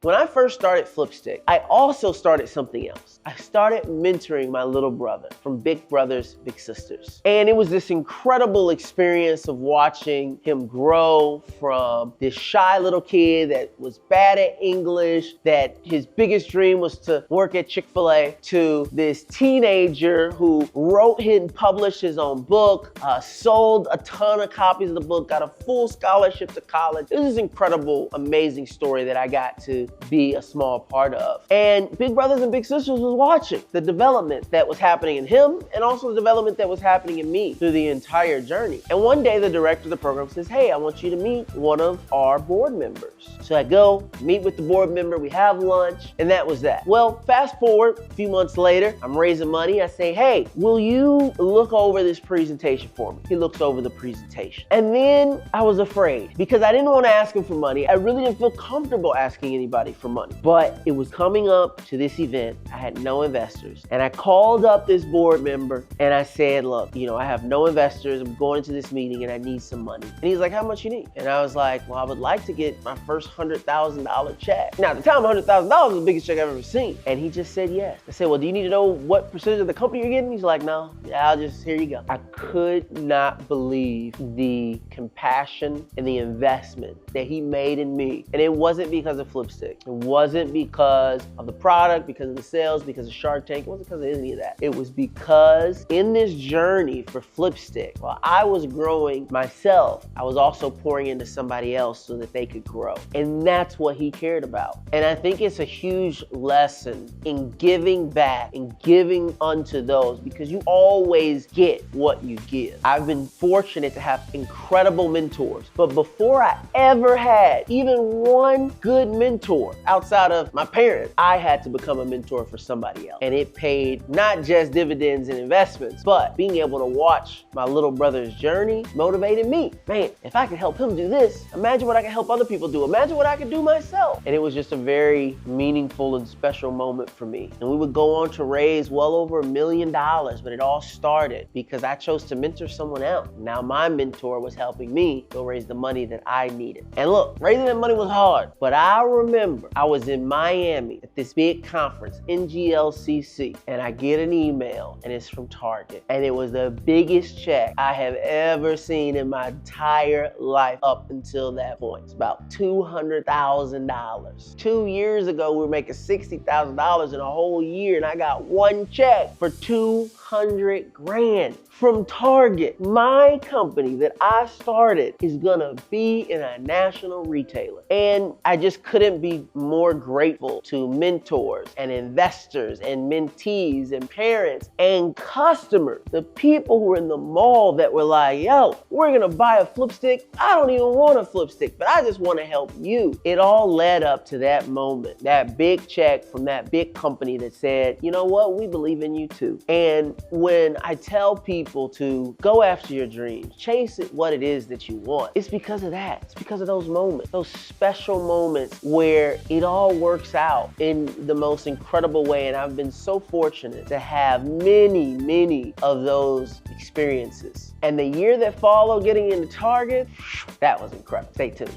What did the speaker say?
When I first started Flipstick, I also started something else. I started mentoring my little brother from Big Brothers, Big Sisters. And it was this incredible experience of watching him grow from this shy little kid that was bad at English, that his biggest dream was to work at Chick-fil-A, to this teenager who wrote and published his own book, sold a ton of copies of the book, got a full scholarship to college. It was this incredible, amazing story that I got to be a small part of. And Big Brothers and Big Sisters was watching the development that was happening in him and also the development that was happening in me through the entire journey. And one day the director of the program says, hey, I want you to meet one of our board members. So I go meet with the board member, we have lunch, and that was that. Well, fast forward a few months later, I'm raising money. I say, hey, will you look over this presentation for me? He looks over the presentation. And then I was afraid because I didn't want to ask him for money. I really didn't feel comfortable asking anybody for money. But it was coming up to this event. I had no investors. And I called up this board member and I said, look, I have no investors. I'm going to this meeting and I need some money. And he's like, how much you need? And I was like, well, I would like to get my first $100,000 check. Now, at the time, $100,000 was the biggest check I've ever seen. And he just said yes. I said, well, do you need to know what percentage of the company you're getting? He's like, no, here you go. I could not believe the compassion and the investment that he made in me. And it wasn't because of Flipstick. It wasn't because of the product, because of the sales, because of Shark Tank. It wasn't because of any of that. It was because in this journey for Flipstick, while I was growing myself, I was also pouring into somebody else so that they could grow. And that's what he cared about. And I think it's a huge lesson in giving back and giving unto those, because you always get what you give. I've been fortunate to have incredible mentors, but before I ever had even one good mentor outside of my parents, I had to become a mentor for somebody else. And it paid not just dividends and investments, but being able to watch my little brother's journey motivated me. Man, if I could help him do this, imagine what I can help other people do. Imagine what I could do myself. And it was just a very meaningful and special moment for me. And we would go on to raise well over $1 million, but it all started because I chose to mentor someone else. Now my mentor was helping me go raise the money that I needed. And look, raising that money was hard, but I remember I was in Miami at this big conference, NGLCC, and I get an email and it's from Target. And it was the biggest check I have ever seen in my entire life up until that point. It's about $200,000. 2 years ago, we were making $60,000 in a whole year, and I got one check for $200 grand from Target. My company that I started is gonna be in a national retailer. And I just couldn't be more grateful to mentors and investors and mentees and parents and customers. The people who were in the mall that were like, yo, we're gonna buy a Flipstick. I don't even want a Flipstick, but I just wanna help you. It all led up to that moment, that big check from that big company that said, you know what, we believe in you too. And when I tell people to go after your dreams, chase it what it is that you want, it's because of that. It's because of those moments, those special moments where it all works out in the most incredible way. And I've been so fortunate to have many of those experiences. And the year that followed getting into Target, that was incredible. Stay tuned.